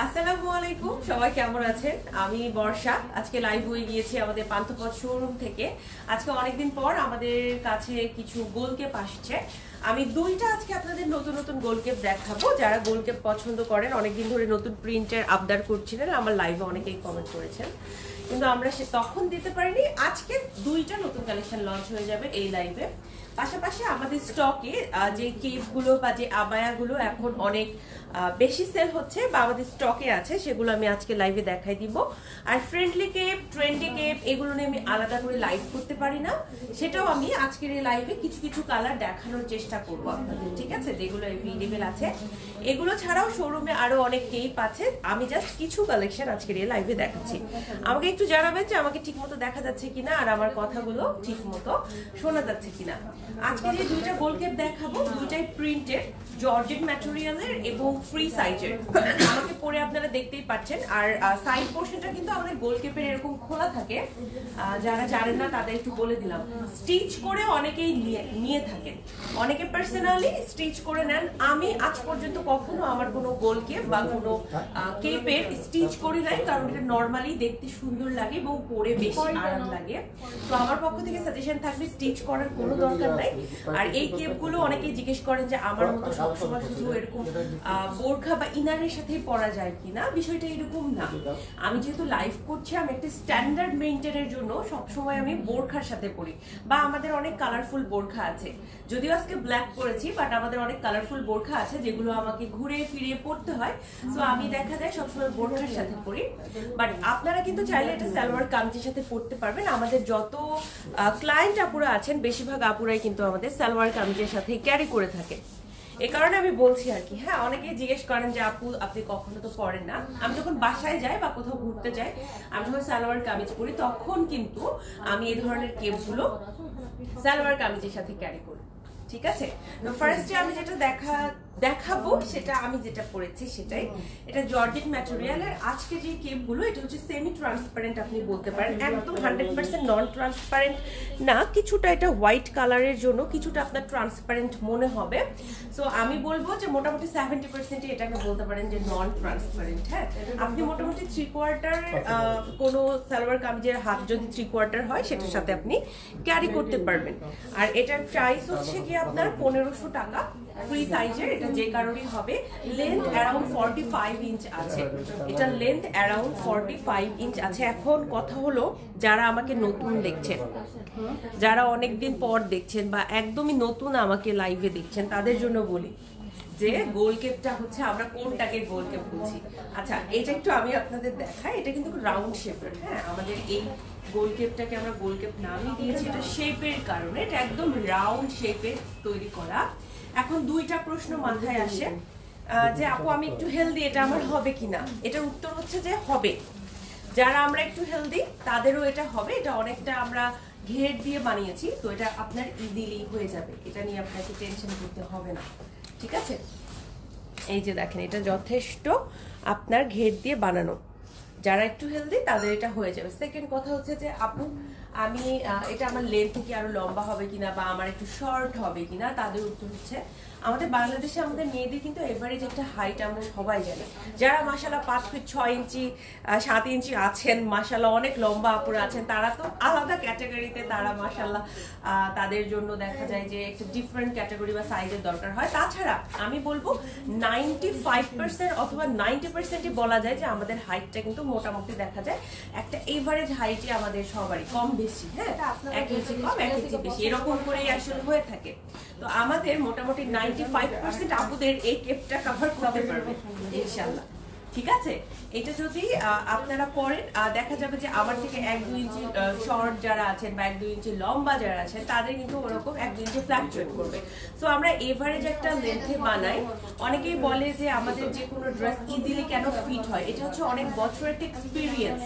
আসসালামু আলাইকুম, সবাই কেমন আছেন? আমি বর্ষা। আজকে লাইভ হয়ে গিয়েছি আমাদের পান্থপথ শোরুম থেকে। আজকে অনেকদিন পর আমাদের কাছে কিছু গোলকেপ আসছে। আমি দুইটা আজকে আপনাদের নতুন নতুন গোলকেপ দেখাবো। যারা গোলকেপ পছন্দ করেন, অনেকদিন ধরে নতুন প্রিন্টের আবদার করছিলেন, আমার লাইভে অনেকেই কমেন্ট করেছেন, কিন্তু আমরা সে তখন দিতে পারিনি। আজকে দুইটা নতুন কালেকশন লঞ্চ হয়ে যাবে এই লাইভে। পাশাপাশি আমাদের স্টকে যে কেপগুলো বা যে আবায়াগুলো এখন অনেক বেশি সেল হচ্ছে বা আমাদের স্টকে আছে, সেগুলো আমি আজকে লাইভে দেখাই দিব। আর ফ্রেন্ডলি কেপ, ট্রেন্ডি কেপ, এগুলো নিয়ে আমি আলাদা করে লাইভ করতে পারি না, সেটাও আমি আজকের এই লাইভে কিছু কিছু কালার দেখানোর চেষ্টা করবো আপনাদের, ঠিক আছে? যেগুলো এভেলেবেল আছে। এগুলো ছাড়াও শোরুমে আরো অনেক কেপ আছে, আমি জাস্ট কিছু কালেকশন আজকের এই লাইভে দেখাচ্ছি। আমাকে একটু জানাবেন যে আমাকে ঠিক মতো দেখা যাচ্ছে কিনা আর আমার কথাগুলো ঠিক মতো শোনা যাচ্ছে কিনা। আজকে যে দুইটা গোলকেপ দেখাবো, দুইটাই প্রিন্টেড, জর্জেট ম্যাটেরিয়ালের এবং ফ্রি সাইজের। আমাকে পরে আপনারা দেখতেই পাচ্ছেন। আর সাইড পোর্শনটা কিন্তু আমাদের গোলকেপের এরকম খোলা থাকে। যারা জানেন না তাদের একটু বলে দিলাম, স্টিচ করে অনেকেই নিয়ে থাকেন, অনেকে পার্সোনালি স্টিচ করে নেন। আমি আজ পর্যন্ত কখনো আমার কোনো গোলকেপ বা কোনো কেপের স্টিচ করি নাই, কারণ এটা নর্মালি দেখতে সুন্দর লাগে এবং পরে বেশি আরাম লাগে। তো আমার পক্ষ থেকে সাজেশন থাকবে, স্টিচ করার কোনো দরকার নাই। আর এই কেপগুলো অনেকেই জিজ্ঞেস করেন যে আমার মতো সবসময় শুধু এরকম বোরখা বা ইনারের সাথে পরা যায় কিনা। বিষয়টা এরকম না। আমি যেহেতু লাইভ করছি, আমি একটা স্ট্যান্ডার্ড মেইনটেনের জন্য সবসময় আমি বোরখার সাথে পরি, বা আমাদের অনেক কালারফুল বোরখা আছে। যদিও আজকে ব্ল্যাক পরেছি, বাট আমাদের অনেক কালারফুল বোরখা আছে যেগুলো আমাকে ঘুরে ফিরে পড়তে হয়। সো আমি দেখা যায় সবসময় বোরখার সাথে পরি। বাট আপনারা কিন্তু চাইলে এটা সালোয়ার কামিজের সাথে পরতে পারবেন। আমাদের যত ক্লায়েন্ট আপুরা আছেন, বেশিরভাগ আপুরাই কিন্তু আমাদের সালোয়ার কামিজের সাথে ক্যারি করে থাকে। এই কারণে আমি বলছি আর কি। হ্যাঁ, অনেকেই জিজ্ঞেস করেন যে আপু আপনি কখনো তো পরেন না। আমি যখন বাসায় যাই বা কোথাও ঘুরতে যাই, আমি যখন সালোয়ার কামিজ পরি, তখন কিন্তু আমি এই ধরনের কেপগুলো সালোয়ার কামিজের সাথে ক্যারি করি, ঠিক আছে? তো ফার্স্টে আমি যেটা দেখাবো সেটা আমি যেটা পরেছি সেটাই। এটা জর্জেট ম্যাটেরিয়ালের। আজকে যে কেপগুলো, এটা হচ্ছে সেমি ট্রান্সপারেন্ট আপনি বলতে পারেন, একদম 100% নন ট্রান্সপারেন্ট না। কিছুটা এটা হোয়াইট কালারের জন্য কিছুটা আপনার ট্রান্সপারেন্ট মনে হবে। সো আমি বলবো যে মোটামুটি 70% এটাকে বলতে পারেন যে নন ট্রান্সপারেন্ট। হ্যাঁ, আপনি মোটামুটি 3/4 কোনো সালোয়ার কামিজের হাত যদি 3/4 হয়, সেটার সাথে আপনি ক্যারি করতে পারবেন। আর এটার প্রাইস হচ্ছে কি আপনার 1500 টাকা, ফ্রি সাইজের। এটা যে কারণেই হবে। লেন্থ অ্যারাউন্ড 45 ইঞ্চ আছে। এটা লেন্থ অ্যারাউন্ড 45 ইঞ্চ আছে। এখন কথা হলো, যারা আমাকে নতুন দেখছেন, যারা অনেকদিন পর দেখছেন বা একদমই নতুন আমাকে লাইভে দেখছেন, তাদের জন্য বলি যে গোলকেপটা হচ্ছে আমরা কোনটাকে গোলকেপ বলছি। আচ্ছা, এটা একটু আমি আপনাদের দেখাই। এটা কিন্তু রাউন্ড শেপের। হ্যাঁ, আমাদের এই গোলকেপটাকে আমরা গোলকেপ নামই দিয়েছি এটা শেপের কারণে। এটা একদম রাউন্ড শেপে তৈরি করা। এখন দুইটা প্রশ্ন মাথায় আসে যে আপু আমি একটু হেলদি, এটা আমার হবে কিনা? এটার উত্তর হচ্ছে যে হবে। যারা আমরা একটু হেলদি তাদেরও এটা হবে। এটা অনেকটা আমরা ঘের দিয়ে বানিয়েছি, তো এটা আপনার ইজিলি হয়ে যাবে। এটা নিয়ে আপনাকে টেনশন করতে হবে না, ঠিক আছে? এই যে দেখেন, এটা যথেষ্ট আপনার ঘের দিয়ে বানানো। যারা একটু হেলদি তাদের এটা হয়ে যাবে। সেকেন্ড কথা হচ্ছে যে আপু আমি এটা আমার লেন্থ থেকে আরো লম্বা হবে কিনা বা আমার একটু শর্ট হবে কিনা, তাদের উত্তর হচ্ছে আমাদের বাংলাদেশে আমাদের মেয়েদের কিন্তু এভারেজ একটা হাইট আমরা সবাই জানি। যারা মাশাআল্লাহ 5 ফিট 6 ইঞ্চি 7 ইঞ্চি আছেন, মাশাআল্লাহ অনেক লম্বা আপুরা আছেন, তারা তো আলাদা ক্যাটাগরিতে, তারা মাশাআল্লাহ তাদের জন্য দেখা যায় যে একটা ডিফারেন্ট ক্যাটাগরি বা সাইজের দরকার হয়। তাছাড়া আমি বলবো 95% অথবা 90% বলা যায় যে আমাদের হাইটটা কিন্তু মোটামুটি দেখা যায় একটা এভারেজ হাইটে আমাদের সবারই কম বেশি। হ্যাঁ, 1 ইঞ্চি কম 1 ইঞ্চি বেশি এরকম করেই আসলে হয়ে থাকে। তো আমাদের মোটামুটি 95% আপুদের এই কেপটা কভার করতে পারবে ইনশাআল্লাহ, ঠিক আছে? এটা যদি আপনারা পরেন, দেখা যাবে যে আমার থেকে 1-2 ইঞ্চি শর্ট যারা আছেন বা 1-2 ইঞ্চি লম্বা যারা আছেন, তাদের কিন্তু ওরকম 1-2 ইঞ্চি ফ্ল্যাকচুয়েট করবে। সো আমরা এভারেজ একটা লেন্থে বানাই। অনেকেই বলে যে আমাদের যে কোনো ড্রেস ইজিলি কেন ফিট হয়, এটা হচ্ছে অনেক বছরের একটা এক্সপিরিয়েন্স,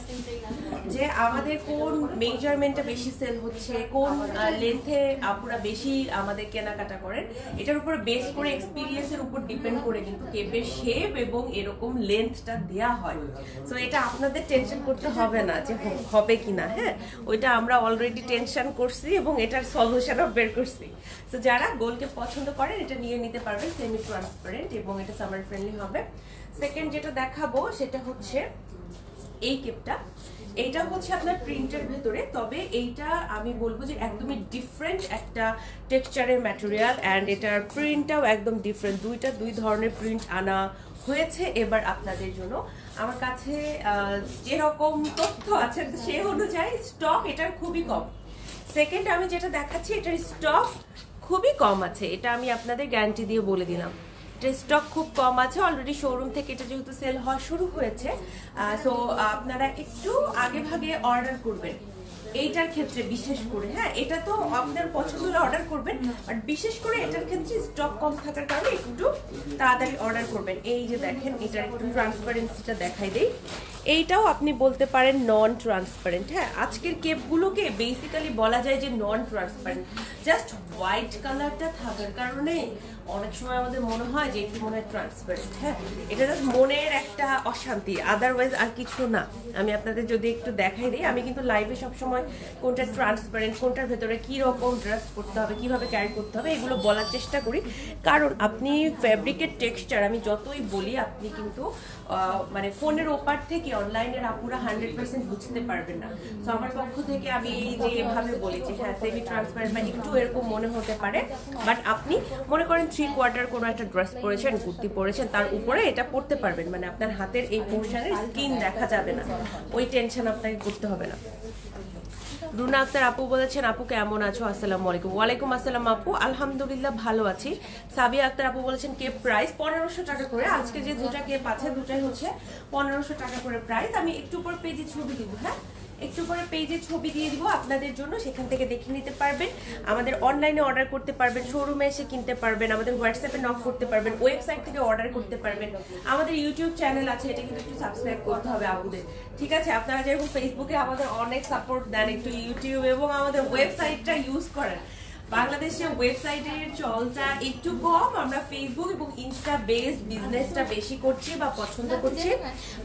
যে আমাদের কোন মেজারমেন্টটা বেশি সেল হচ্ছে, কোন লেন্থে আপুরা বেশি আমাদের কেনাকাটা করেন, এটার উপর বেস করে এক্সপিরিয়েন্সের উপর ডিপেন্ড করে কিন্তু কেপের শেপ এবং এরকম লেন্থ লেন্থটা দেয়া হয়। সো এটা আপনাদের টেনশন করতে হবে না যে হবে কিনা, হ্যাঁ ওইটা আমরা অলরেডি টেনশন করছি এবং এটার সলিউশনও বের করছি। সো যারা গোলকে পছন্দ করেন এটা নিয়ে নিতে পারবেন, সেমি ট্রান্সপারেন্ট এবং এটা সামার ফ্রেন্ডলি হবে। সেকেন্ড যেটা দেখাবো সেটা হচ্ছে এই কেপটা। এইটা হচ্ছে আপনার প্রিন্টের ভেতরে, তবে এইটা আমি বলবো যে একদমই ডিফারেন্ট একটা টেক্সচারের ম্যাটেরিয়াল অ্যান্ড এটার প্রিন্টটাও একদম ডিফারেন্ট। দুই ধরনের প্রিন্ট আনা হয়েছে এবার আপনাদের জন্য। আমার কাছে যেরকম তথ্য আছে সেই অনুযায়ী স্টক এটার খুবই কম। সেকেন্ড আমি যেটা দেখাচ্ছি এটার স্টক খুবই কম আছে, এটা আমি আপনাদের গ্যারান্টি দিয়ে বলে দিলাম। এটার স্টক খুব কম আছে, অলরেডি শোরুম থেকে এটা যেহেতু সেল হওয়া শুরু হয়েছে, সো আপনারা একটু আগে ভাগে অর্ডার করবেন এইটার ক্ষেত্রে বিশেষ করে। হ্যাঁ এটা তো আপনার পছন্দ হলে অর্ডার করবেন, বাট বিশেষ করে এটার ক্ষেত্রে স্টক কম থাকার কারণে একটু তাড়াতাড়ি অর্ডার করবেন। এই যে দেখেন এটার একটু ট্রান্সপারেন্সিটা দেখাই দেই, এইটাও আপনি বলতে পারেন নন ট্রান্সপারেন্ট। হ্যাঁ আজকের কেপগুলোকে বেসিক্যালি বলা যায় যে নন ট্রান্সপারেন্ট, জাস্ট হোয়াইট কালারটা থাকার কারণে অনেক সময় আমাদের মনে হয় যে একটু মনে হয় ট্রান্সপারেন্ট। হ্যাঁ এটা জাস্ট মনের একটা অশান্তি, আদারওয়াইজ আর কিছু না। আমি আপনাদের যদি একটু দেখাই দিই, আমি কিন্তু লাইভে সবসময় কোনটা ট্রান্সপারেন্ট, কোনটার ভেতরে কি রকম ড্রেস করতে হবে, কিভাবে ক্যারি করতে হবে এগুলো বলার চেষ্টা করি। কারণ আপনি ফ্যাব্রিকের টেক্সচার আমি যতই বলি আপনি কিন্তু মানে ফোনের ওপার থেকে অনলাইনের আপুরা 100% বুঝতে পারবেন না। তো আমার পক্ষ থেকে আমি যে এভাবে বলি যে হ্যাঁ সেমি ট্রান্সপারেন্ট বা একটু এরকম মনে হতে পারে, বাট আপনি মনে করেন 3/4 কোনো একটা ড্রেস পরেছেন, কুর্তি পরেছেন, তার উপরে এটা পরতে পারবেন, মানে আপনার হাতের এই পোর্শনের স্কিন দেখা যাবে না, ওই টেনশন আপনাকে করতে হবে না। রুনা আক্তার আপু বলেছেন আপু কেমন আছো? আসসালামু আলাইকুম। ওয়ালাইকুম আসসালাম আপু, আলহামদুলিল্লাহ ভালো আছি। সাবিয়া আক্তার আপু বলেছেন কেপ প্রাইস 1500 টাকা করে। আজকে যে দুটা কেপ আছে দুটাই হচ্ছে 1500 টাকা করে প্রাইস। আমি একটু পর পেজে ছবি দিব, হ্যাঁ একটু পরে পেজে ছবি দিয়ে দিব আপনাদের জন্য, সেখান থেকে দেখে নিতে পারবেন। আমাদের অনলাইনে অর্ডার করতে পারবেন, শোরুমে এসে কিনতে পারবেন, আমাদের হোয়াটসঅ্যাপে নক করতে পারবেন, ওয়েবসাইট থেকে অর্ডার করতে পারবেন। আমাদের ইউটিউব চ্যানেল আছে, এটা কিন্তু একটু সাবস্ক্রাইব করতে হবে আপুদের, ঠিক আছে? আপনারা যেরকম ফেসবুকে আমাদের অনেক সাপোর্ট দেন, একটু ইউটিউব এবং আমাদের ওয়েবসাইটটা ইউজ করেন। বাংলাদেশের ওয়েবসাইটের চলটা একটু কম, আমরা ফেসবুক এবং ইনস্টা বেসড বিজনেসটা বেশি করছি বা পছন্দ করছি।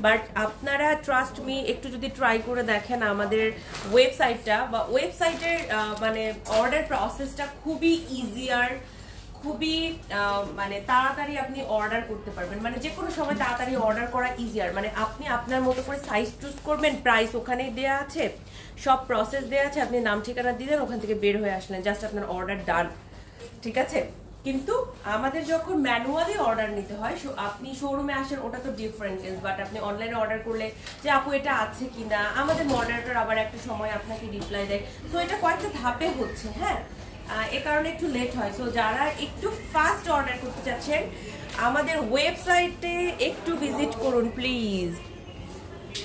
বাট আপনারা ট্রাস্ট মি একটু যদি ট্রাই করে দেখেন আমাদের ওয়েবসাইটটা বা ওয়েবসাইটের মানে অর্ডার প্রসেসটা খুবই ইজিয়ার, খুবই মানে তাড়াতাড়ি আপনি অর্ডার করতে পারবেন, মানে যে কোনো সময় তাড়াতাড়ি অর্ডার করা ইজিয়ার। মানে আপনি আপনার মতো করে সাইজ চুজ করবেন, প্রাইস ওখানেই দেয়া আছে, সব প্রসেস দেয়া আছে, আপনি নাম ঠিকানা দিলেন, ওখান থেকে বের হয়ে আসলেন, জাস্ট আপনার অর্ডার ডান, ঠিক আছে? কিন্তু আমাদের যখন ম্যানুয়ালি অর্ডার নিতে হয়, আপনি শোরুমে আসেন ওটা তো ডিফারেন্ট কেস, বাট আপনি অনলাইনে অর্ডার করলে যে আপু এটা আছে কিনা, আমাদের মডারেটর আবার একটা সময় আপনাকে রিপ্লাই দেয়, তো এটা কয়েকটা ধাপে হচ্ছে, হ্যাঁ এ কারণে একটু লেট হয়। সো যারা একটু ফাস্ট অর্ডার করতে চাচ্ছেন আমাদের ওয়েবসাইটে একটু ভিজিট করুন প্লিজ।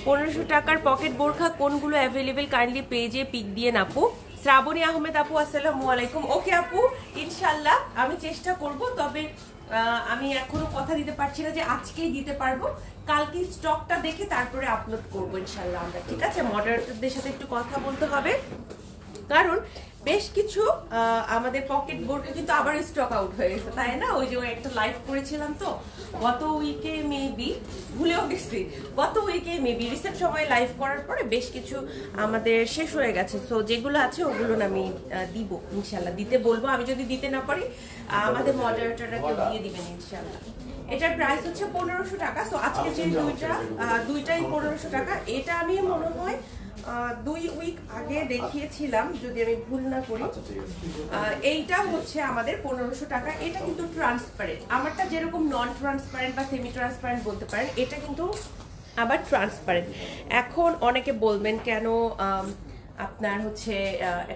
1500 টাকার পকেট বোরখা কোনগুলো অ্যাভেলেবেল কাইন্ডলি পেজে পিক দিয়ে আপু। শ্রাবণী আহমেদ আপু আসসালামু আলাইকুম। ওকে আপু, ইনশাল্লাহ আমি চেষ্টা করব, তবে আমি এখনো কথা দিতে পারছি না যে আজকেই দিতে পারবো, কালকে স্টকটা দেখে তারপরে আপলোড করবো ইনশাল্লাহ আমরা, ঠিক আছে? মডারেটরদের সাথে একটু কথা বলতে হবে, কারণ বেশ কিছু আমাদের পকেট বোরখা কিন্তু আবার স্টক আউট হয়ে গেছে, তাই না? ওই যে একটা লাইভ করেছিলাম তো গত উইকে, মেবি ভুলেও গেছি, গত উইকে মেবি রিসেন্ট সময় লাইভ করার পরে বেশ কিছু আমাদের শেষ হয়ে গেছে। তো যেগুলো আছে ওগুলো আমি দিব ইনশাল্লাহ, দিতে বলবো। আমি যদি দিতে না পারি আমাদের মডারেটররা কেউ দিয়ে দিবেন ইনশাল্লাহ। এটার প্রাইস হচ্ছে 1500 টাকা। সো আজকে যে দুইটাই 1500 টাকা। এটা আমি মনে হয় 2 উইক আগে দেখিয়েছিলাম যদি আমি ভুল না করি। এইটা হচ্ছে আমাদের 1500 টাকা। এটা কিন্তু ট্রান্সপারেন্ট, আমারটা যেরকম নন ট্রান্সপারেন্ট বা সেমি ট্রান্সপারেন্ট বলতে পারেন, এটা কিন্তু আবার ট্রান্সপারেন্ট। এখন অনেকে বলবেন কেন আপনার হচ্ছে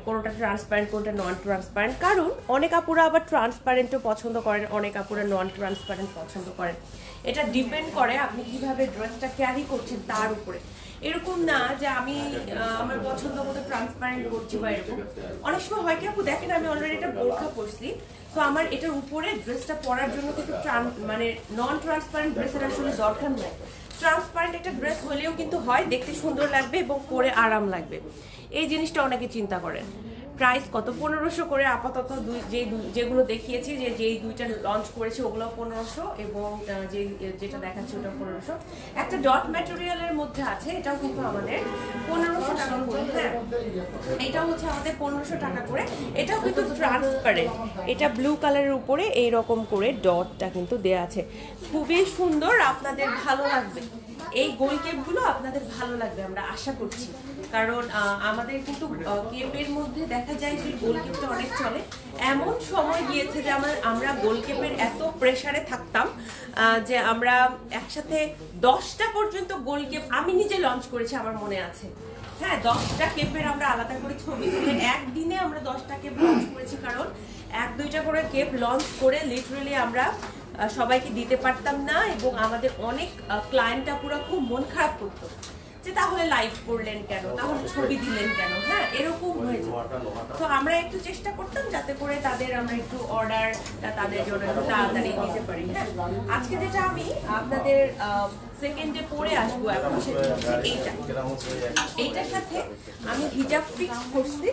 কোনোটা ট্রান্সপারেন্ট কোনোটা নন ট্রান্সপারেন্ট, কারণ অনেক আপুরা আবার ট্রান্সপারেন্টও পছন্দ করেন, অনেক আপুরা নন ট্রান্সপারেন্ট পছন্দ করেন। এটা ডিপেন্ড করে আপনি কিভাবে ড্রেসটা ক্যারি করছেন তার উপরে। এরকম না যে আমি আমার পছন্দ মতো ট্রান্সপারেন্ট করছি বা এরকম। অনেক সময় হয় কি আপু দেখেন আমি অলরেডি একটা বোরখা পরছি, তো আমার এটার উপরে ড্রেসটা পরার জন্য কিন্তু মানে নন ট্রান্সপারেন্ট ড্রেসের আসলে দরকার নাই। ট্রান্সপারেন্ট একটা ড্রেস হলেও কিন্তু হয়, দেখতে সুন্দর লাগবে এবং পরে আরাম লাগবে, এই জিনিসটা অনেকে চিন্তা করেন। প্রাইস কত 1500 করে আপাতত যেগুলো দেখিয়েছি যেই দুইটা লঞ্চ করেছে ওগুলো 1500 এবং যেটা দেখাচ্ছি ওটা 1500। একটা ডট ম্যাটেরিয়ালের মধ্যে আছে, এটাও কিন্তু আমাদের 1500 টাকা করে। হ্যাঁ, এটাও হচ্ছে আমাদের 1500 টাকা করে। এটাও কিন্তু ট্রান্সপারেন্ট, এটা ব্লু কালারের উপরে এইরকম করে ডটটা কিন্তু দেয়া আছে, খুবই সুন্দর, আপনাদের ভালো লাগবে। এই গোল কেপগুলো আপনাদের ভালো লাগবে আমরা আশা করছি, কারণ আমাদের কিন্তু কেপের মধ্যে দেখা যায় যে গোল কেপটা অনেক চলে। এমন সময় গিয়েছে যে আমরা গোল কেপের এত প্রেসারে থাকতাম যে আমরা একসাথে 10টা পর্যন্ত গোল কেপ আমি নিজে লঞ্চ করেছি, আমার মনে আছে। হ্যাঁ, 10টা কেপের আমরা আলাদা করে ছবি তুলে একদিনে আমরা 10টা কেপ লঞ্চ করেছি, কারণ 1-2টা করে কেপ লঞ্চ করে লিটারালি আমরা সবাইকে দিতে পারতাম না, এবং আমাদের অনেক ক্লায়েন্টরা পুরো খুব মন খারাপ করতো যে তাহলে লাইভ করলেন কেন, তাহলে ছবি দিলেন কেন। হ্যাঁ, এরকম হয়ে যেত। তো আমরা একটু চেষ্টা করতাম যাতে করে তাদের আমরা একটু অর্ডারটা তাদের জন্য তাড়াতাড়ি দিতে পারি। হ্যাঁ, আজকে যেটা আমি আপনাদের সেকেন্ডে পরে আসবো এখন সেটা হচ্ছে এইটার সাথে আমি হিজাব ফিক্স করছি।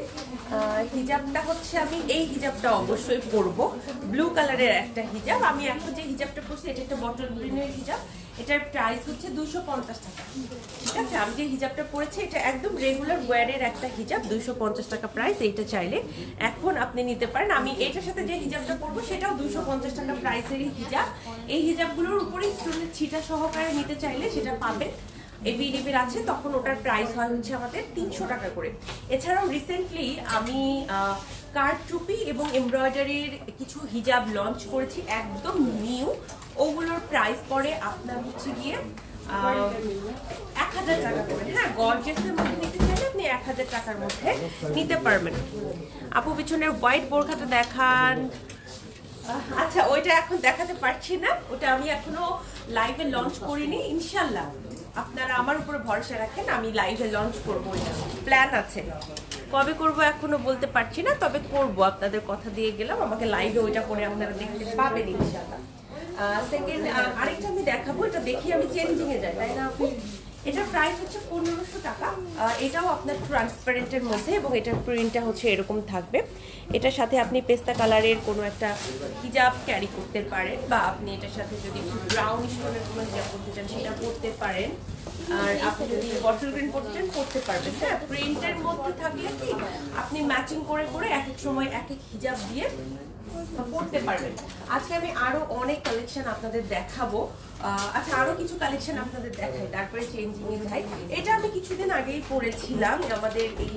হিজাবটা হচ্ছে আমি এই হিজাবটা অবশ্যই পরবো, ব্লু কালারের একটা হিজাব। আমি এখন যে হিজাবটা পরছি এটা একটা বটল গ্রিনের হিজাব, এটার প্রাইস হচ্ছে 250 টাকা। ঠিক আছে, আমি যে হিজাবটা পরেছি এটা একদম রেগুলার ওয়্যারের একটা হিজাব, 250 টাকা প্রাইস। এইটা চাইলে এখন আপনি নিতে পারেন। আমি এটার সাথে যে হিজাবটা পরবো সেটাও 250 টাকা প্রাইসেরই হিজাব। এই হিজাবগুলোর উপরে স্টোনের ছিটা সহকারে নিতে চাইলে সেটা পাবেন, এভিডেভির আছে, তখন ওটার প্রাইস হয় হচ্ছে আমাদের 300 টাকা করে। এছাড়াও রিসেন্টলি আমি কারচুপি এবং এমব্রয়ডারির কিছু হিজাব লঞ্চ করেছি, একদম নিউ। ওগুলোর প্রাইস পড়ে আপনার হচ্ছে গিয়ে 1000 টাকা করে। হ্যাঁ, গর্জিয়াসের মধ্যে নিতে চাইলে আপনি 1000 টাকার মধ্যে নিতে পারবেন। আপু পিছনের হোয়াইট বোরখাটা দেখান। আচ্ছা, ওইটা এখন দেখাতে পারছি না, ওটা আমি এখনো লাইভে লঞ্চ করিনি। ইনশাল্লাহ আপনারা আমার উপরে ভরসা রাখেন, আমি লাইভে লঞ্চ করবো, প্ল্যান আছে। কবে করব এখনো বলতে পারছি না, তবে করব, আপনাদের কথা দিয়ে গেলাম। আমাকে লাইভে ওইটা করে আপনারা দেখতে পাবেন ইনশাল্লাহ। সেকেন্ড আরেকটা আমি দেখাবো, এটা দেখি আমি চেঞ্জিং এ যাই, তাই না আপু? এটার প্রাইস হচ্ছে 1500 টাকা। এটাও আপনার ট্রান্সপারেন্টের মধ্যে, এবং এটার প্রিন্টটা হচ্ছে এরকম থাকবে। এটার সাথে আপনি পেস্তা কালারের কোনো একটা হিজাব ক্যারি করতে পারেন, বা আপনি এটার সাথে যদি ব্রাউন স্টোনের কোনো হিজাব করতে চান সেটা পরতে পারেন। আর আপনি যদি বটল গ্রিন পরতে পারবেন। হ্যাঁ, প্রিন্টের মধ্যে থাকলে কি আপনি ম্যাচিং করে করে এক এক সময় এক এক হিজাব দিয়ে পড়তে পারবেন। আজকে আমি আরো অনেক কালেকশন আপনাদের দেখাবো। আচ্ছা, আরো কিছু কালেকশন আপনাদের দেখাই, তারপরে চেঞ্জিং এ যাই। এটা আমি কিছুদিন আগেই পরেছিলাম। আমাদের এই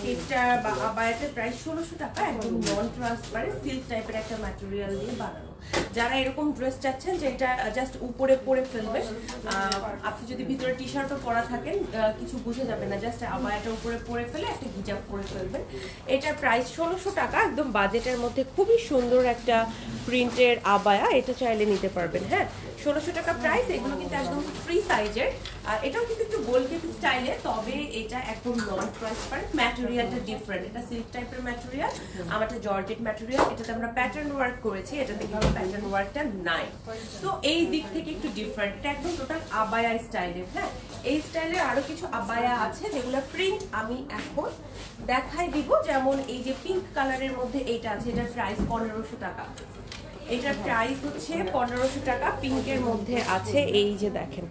কেকটা বা আবায়াতের প্রাইস 1600 টাকা, একদম নন ট্রান্সপারেন্ট সিল্ক টাইপের একটা ম্যাটেরিয়াল দিয়ে বানানো। যারা এরকম ড্রেস চাচ্ছেন যে এটা জাস্ট উপরে পরে ফেলবেন, আপনি যদি ভিতরে টি শার্টও পরা থাকেন কিছু বুঝে যাবে না, জাস্ট আবায়াটা উপরে পরে ফেলে একটা হিজাব পরে ফেলবেন। এটার প্রাইস 1600 টাকা, একদম বাজেটের মধ্যে খুবই সুন্দর একটা প্রিন্টের আবায়া, এটা চাইলে নিতে পারবেন। হ্যাঁ, 1600 টাকা প্রাইস। এগুলো কিন্তু একদম ফ্রি সাইজের, এটাও কিন্তু একটু গোল কেপ স্টাইলে, তবে এটা একদম নন ট্রান্সপারেন্ট, ম্যাটেরিয়ালটা ডিফারেন্ট। এটা সিল্ক টাইপের ম্যাটেরিয়াল, আমারটা জর্জেট ম্যাটেরিয়াল। এটাতে আমরা প্যাটার্ন ওয়ার্ক করেছি, এটাতে কিন্তু প্যাটার্ন ওয়ার্কটা নাই। তো এই দিক থেকে একটু ডিফারেন্ট, এটা একদম টোটাল আবায়া স্টাইলের। হ্যাঁ, এই স্টাইলের আরো কিছু আবায়া আছে যেগুলো প্রিন্ট আমি এখন দেখাই দিব। যেমন এই যে পিঙ্ক কালারের মধ্যে এইটা আছে, এটার প্রাইস 1500 টাকা। এটার প্রাইস হচ্ছে 1500 টাকা, পিঙ্কের মধ্যে আছে। এই যে দেখেন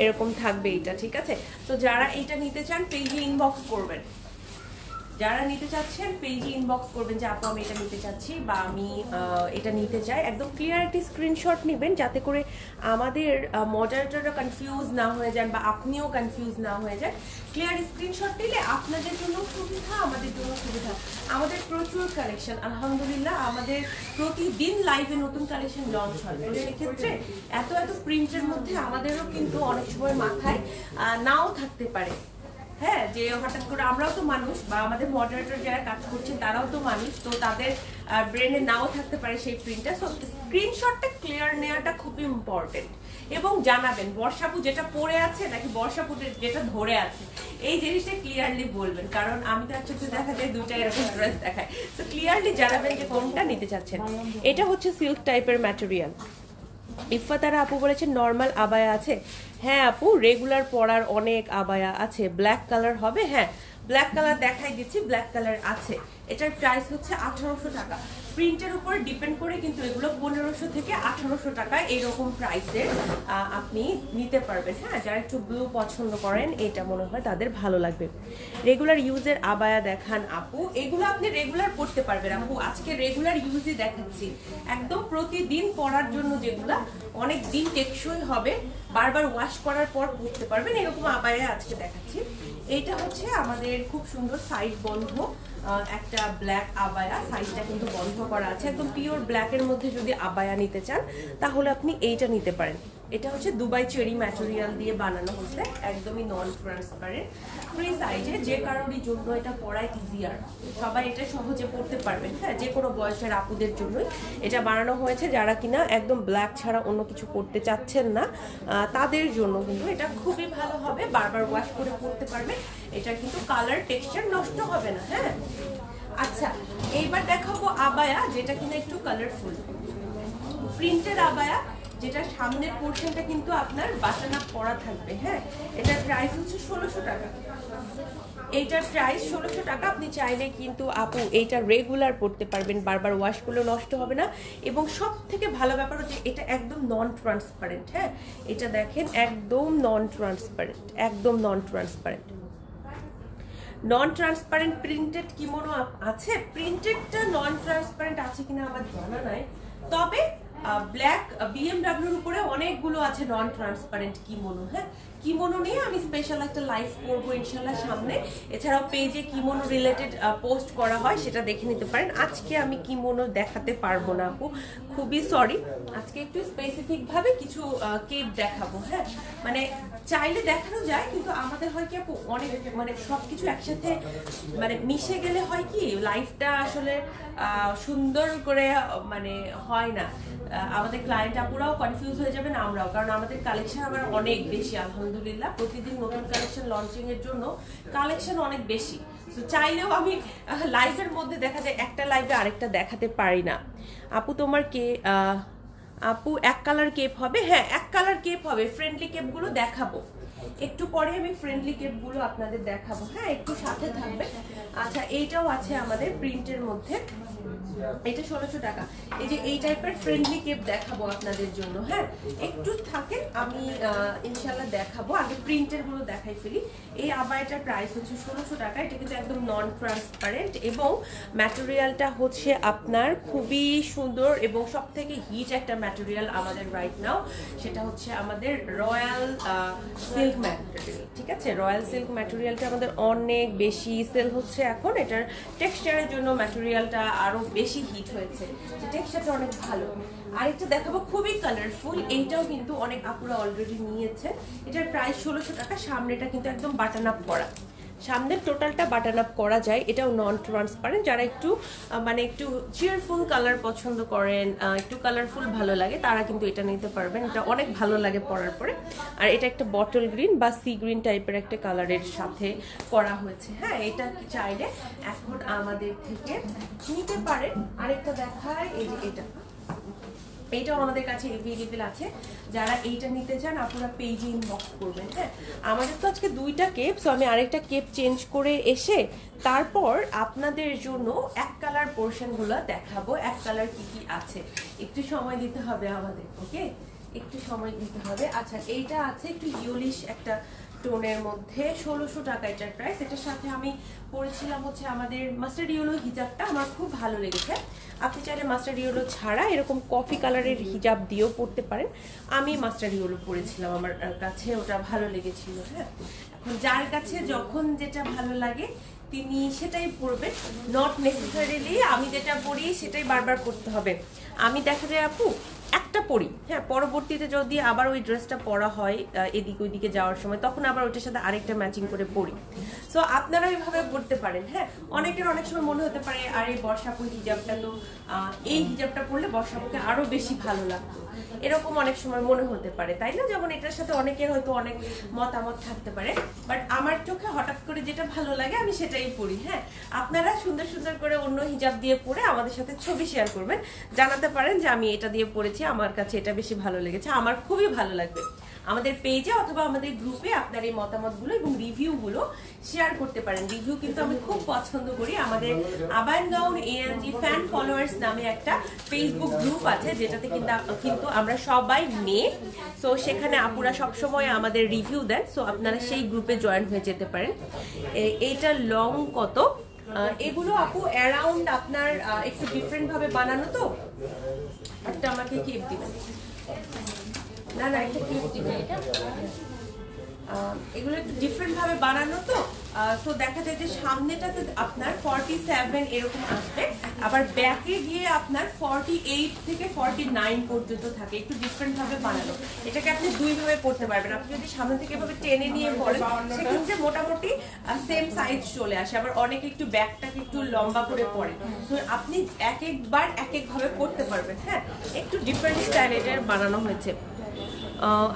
এরকম থাকবে এইটা, ঠিক আছে? তো যারা এটা নিতে চান পেজে ইনবক্স করবেন, যারা নিতে চাচ্ছেন পেজে ইনবক্স করবেন যে আপু আমি এটা নিতে চাচ্ছি বা আমি এটা নিতে চাই। একদম ক্লিয়ার একটি স্ক্রিনশট নেবেন যাতে করে আমাদের মডারেটররা কনফিউজ না হয়ে যান বা আপনিও কনফিউজ না হয়ে যান। ক্লিয়ার স্ক্রিনশট নিলে আপনাদের জন্য সুবিধা, আমাদের জন্য সুবিধা। আমাদের প্রচুর কালেকশন, আলহামদুলিল্লাহ আমাদের প্রতিদিন লাইভে নতুন কালেকশন লঞ্চ হয়। তো সেক্ষেত্রে এত এত প্রিন্টের মধ্যে আমাদেরও কিন্তু অনেক সময় মাথায় নাও থাকতে পারে। হ্যাঁ, যে হঠাৎ করে আমরাও তো মানুষ, বা আমাদের মডারেটর যারা কাজ করছে তারাও তো মানুষ, তো তাদের ব্রেনে নাও থাকতে পারে সেই প্রিন্টটা। সো স্ক্রিনশটটা ক্লিয়ার নেওয়াটা খুব ইম্পর্টেন্ট। এবং জানাবেন বর্ষাপু যেটা পরে আছে নাকি বর্ষাপু যেটা ধরে আছে, এই জিনিসটা ক্লিয়ারলি বলবেন, কারণ আমি তো একসাথে দেখা যায় দুইটা এরকম ড্রেস দেখায়। তো ক্লিয়ারলি জানাবেন যে কোনটা নিতে চাচ্ছেন। এটা হচ্ছে সিল্ক টাইপের ম্যাটেরিয়াল। ইফাতারা আপু বলেছেন নর্মাল আবায়া আছে। হ্যাঁ আপু, রেগুলার পরার অনেক আবায়া আছে। ব্ল্যাক কালার হবে, হ্যাঁ ব্ল্যাক কালার দেখাই দিচ্ছি, ব্ল্যাক কালার আছে। এটার প্রাইস হচ্ছে 1800 টাকা। প্রিন্টের উপর ডিপেন্ড করে কিন্তু এগুলো 1500 থেকে 1800 টাকা এরকম প্রাইসের আপনি নিতে পারবেন। হ্যাঁ, যারা একটু ব্লু পছন্দ করেন এটা মনে হয় তাদের ভালো লাগবে। রেগুলার ইউজের আবায়া দেখান আপু, এগুলো আপনি রেগুলার পরতে পারবেন আপু। আজকে রেগুলার ইউজই দেখাচ্ছি, একদম প্রতিদিন পরার জন্য, যেগুলা অনেক দিন টেকসই হবে, বারবার ওয়াশ করার পর পরতে পারবেন, এরকম আবায়া আজকে দেখাচ্ছি। এইটা হচ্ছে আমাদের খুব সুন্দর সাইড বন্ধ একটা ব্ল্যাক আবায়া, সাইডটা কিন্তু বন্ধ করা আছে। একদম পিওর ব্ল্যাকের মধ্যে যদি আবায়া নিতে চান তাহলে আপনি এইটা নিতে পারেন। এটা হচ্ছে দুবাই চেরি ম্যাটেরিয়াল দিয়ে বানানো হচ্ছে, একদমই নন ট্রান্সপারেন্ট, ফ্রি সাইজে, যে কারোরই জন্য এটা পরা ইজিয়ার, সবাই এটা সহজে পড়তে পারবেন। হ্যাঁ, যে কোনো বয়সের আপুদের জন্যই এটা বানানো হয়েছে, যারা কিনা একদম ব্ল্যাক ছাড়া অন্য কিছু পড়তে চাচ্ছেন না তাদের জন্য কিন্তু এটা খুবই ভালো হবে, বারবার ওয়াশ করে পড়তে পারবে, এটা কিন্তু কালার টেক্সচার নষ্ট হবে না। হ্যাঁ, আচ্ছা এইবার দেখাবো আবায়া, যেটা কিনা একটু কালারফুল প্রিন্টের আবায়া, যেটা সামনের পোর্শনটা কিন্তু আপনার বাটন আপ করা থাকবে। হ্যাঁ, এটার প্রাইস হচ্ছে 1600 টাকা। এইটার প্রাইস 1600 টাকা। আপনি চাইলে কিন্তু আপু এইটা রেগুলার পড়তে পারবেন, বারবার ওয়াশ করলেও নষ্ট হবে না। এবং সব থেকে ভালো ব্যাপার হচ্ছে এটা একদম নন ট্রান্সপারেন্ট। হ্যাঁ, এটা দেখেন একদম নন ট্রান্সপারেন্ট, একদম নন ট্রান্সপারেন্ট। নন ট্রান্সপারেন্ট প্রিন্টেড কিমোনো আছে, প্রিন্টেডটা নন ট্রান্সপারেন্ট আছে কিনা আমার জানা নাই, তবে ব্ল্যাক বিএমডব্লিউর উপরে অনেকগুলো আছে নন ট্রান্সপারেন্ট কিমোনো। হ্যাঁ, কিমোনো নিয়ে আমি স্পেশাল একটা লাইভ করবো ইনশাল্লাহ সামনে। এছাড়াও পেজে কিমোনো রিলেটেড পোস্ট করা হয়, সেটা দেখে নিতে পারেন। আজকে আমি কিমোনো দেখাতে পারবো না আপু, খুবই সরি। আজকে একটু স্পেসিফিক ভাবে কিছু কেপ দেখাবো। হ্যাঁ, মানে চাইলে দেখানো যায়, কিন্তু আমাদের হয় কি আপু অনেক মানে সবকিছু একসাথে মানে মিশে গেলে হয় কি লাইফটা আসলে সুন্দর করে মানে হয় না। আমাদের ক্লায়েন্ট আপুরাও কনফিউজ হয়ে যাবেন, আমরাও, কারণ আমাদের কালেকশন আবার অনেক বেশি আলহামদুলিল্লাহ। প্রতিদিন নতুন কালেকশন লঞ্চিং এর জন্য কালেকশন অনেক বেশি, তো চাইলেও আমি লাইভের মধ্যে দেখা যায় একটা লাইভে আরেকটা দেখাতে পারি না। আপু তোমার কে আপু এক কালার কেপ হবে? হ্যাঁ, এক কালার কেপ হবে। ফ্রেন্ডলি কেপগুলো দেখাবো একটু পরে, আমি ফ্রেন্ডলি কেপগুলো আপনাদের দেখাবো। হ্যাঁ, একটু সাথে থাকবে। আচ্ছা, এইটাও আছে আমাদের প্রিন্টের মধ্যে, এটা 1600 টাকা। এই যে এই টাইপের ফ্রেন্ডলি কেপ দেখাবো আপনাদের জন্য। হ্যাঁ, একটু থাকেন, আমি ইনশাল্লাহ দেখাবো। আগে প্রিন্টের গুলো দেখাই ফেলি। এই আবায়াটার প্রাইস হচ্ছে 1600 টাকা। এটা কিন্তু একদম নন ট্রান্সপারেন্ট এবং ম্যাটেরিয়ালটা হচ্ছে আপনার খুবই সুন্দর এবং সব থেকে হিট একটা ম্যাটেরিয়াল আমাদের রাইট নাও, সেটা হচ্ছে আমাদের রয়্যাল সিল্ক ম্যাটেরিয়াল। ঠিক আছে, রয়্যাল সিল্ক ম্যাটেরিয়ালটা আমাদের অনেক বেশি সেল হচ্ছে এখন। এটার টেক্সচারের জন্য ম্যাটেরিয়ালটা আরো বেশি হিট হয়েছে, টেক্সচারটা অনেক ভালো। আরেকটা দেখাবো খুবই কালারফুল, এইটাও কিন্তু অনেক আপুরা অলরেডি নিয়েছে। এটার প্রাইস 1600 টাকা। সামনেটা কিন্তু একদম বাটন আপ করা, সামনের টোটালটা বাটন আপ করা যায়। এটাও নন ট্রান্সপারেন্ট। যারা একটু মানে একটু চিয়ারফুল কালার পছন্দ করেন, একটু কালারফুল ভালো লাগে, তারা কিন্তু এটা নিতে পারবেন। এটা অনেক ভালো লাগে পরার পরে। আর এটা একটা বটল গ্রিন বা সি গ্রিন টাইপের একটা কালারের সাথে করা হয়েছে। হ্যাঁ, এটা চাইলে এখন আমাদের থেকে নিতে পারেন। আরেকটা দেখায়, এই যে এটা, এইটাও আমাদের কাছে এভেলেবেল আছে। যারা এইটা নিতে চান আপনারা পেজে ইনবক্স করবেন। হ্যাঁ, আমাদের তো আজকে দুইটা কেপ, সো আমি আরেকটা কেপ চেঞ্জ করে এসে তারপর আপনাদের জন্য এক কালার পোর্শনগুলো দেখাবো, এক কালার কি কি আছে। একটু সময় দিতে হবে আমাদের, ওকে, একটু সময় দিতে হবে। আচ্ছা, এইটা আছে একটু ইউলিশ একটা টোনের মধ্যে, 1600 টাকা এটার প্রাইস। এটার সাথে আমি পরেছিলাম হচ্ছে আমাদের মাস্টার্ড ইয়েলো হিজাবটা, আমার খুব ভালো লেগেছে। আপনি চাইলে মাস্টার্ড ইয়েলো ছাড়া এরকম কফি কালারের হিজাব দিয়েও পরতে পারেন। আমি মাস্টার্ড ইয়েলো পরেছিলাম, আমার কাছে ওটা ভালো লেগেছিল। হ্যাঁ, এখন যার কাছে যখন যেটা ভালো লাগে তিনি সেটাই পরবেন, নট নেসেসারিলি আমি যেটা পরি সেটাই বারবার পরতে হবে। আমি দেখা যায় আপু একটা পরি, হ্যাঁ, পরবর্তীতে যদি আবার ওই ড্রেসটা পরা হয় এদিক ওইদিকে যাওয়ার সময়, তখন আবার ওইটার সাথে আরেকটা ম্যাচিং করে পরি। সো আপনারা এইভাবে পরতে পারেন। হ্যাঁ, অনেকের অনেক সময় মনে হতে পারে আর এই বর্ষাপুর হিজাবটা তো এই হিজাবটা পরলে বর্ষাপুরকে আরো বেশি ভালো লাগতো, এরকম অনেক সময় মনে হতে পারে, তাই না? যেমন এটার সাথে অনেকের হয়তো অনেক মতামত থাকতে পারে, বাট আমার চোখে হঠাৎ করে যেটা ভালো লাগে আমি সেটাই পরি। হ্যাঁ, আপনারা সুন্দর সুন্দর করে অন্য হিজাব দিয়ে পরে আমাদের সাথে ছবি শেয়ার করবেন, জানাতে পারেন যে আমি এটা দিয়ে পরেছি পেয়েছি, আমার কাছে এটা বেশি ভালো লেগেছে, আমার খুবই ভালো লাগবে। আমাদের পেজে অথবা আমাদের গ্রুপে আপনার এই মতামতগুলো এবং রিভিউগুলো শেয়ার করতে পারেন। রিভিউ কিন্তু আমি খুব পছন্দ করি। আমাদের আবায়ন গাউন এএনজি ফ্যান ফলোয়ার্স নামে একটা ফেসবুক গ্রুপ আছে, যেটাতে কিন্তু আমরা সবাই মেয়ে। সো সেখানে আপুরা সবসময় আমাদের রিভিউ দেন। সো আপনারা সেই গ্রুপে জয়েন হয়ে যেতে পারেন। এইটা লং কত? এগুলো আপু অ্যারাউন্ড আপনার একটু ডিফারেন্ট ভাবে বানানো, তো একটা আমাকে ক্লিপ দিবেন। না না, এটা ক্লিপ দিবেন। এটা এগুলো একটু ডিফারেন্ট ভাবে বানানো, তো তো দেখা যায় যে সামনেটাতে আপনার 47 এরকম আসবে, আবার ব্যাকে গিয়ে আপনার 48 থেকে 49 পর্যন্ত থাকে, একটু ডিফারেন্ট ভাবে বানানো। এটাকে আপনি দুই ভাবে পড়তে পারবেন। আপনি যদি সামনে থেকে এভাবে টেনে নিয়ে পড়েন সেক্ষেত্রে মোটামুটি সেম সাইজ চলে আসে। আবার অনেকে একটু ব্যাকটাকে একটু লম্বা করে পড়ে, তো আপনি এক একবার এক এক ভাবে পড়তে পারবেন। হ্যাঁ, একটু ডিফারেন্ট স্টাইল এটার বানানো হয়েছে।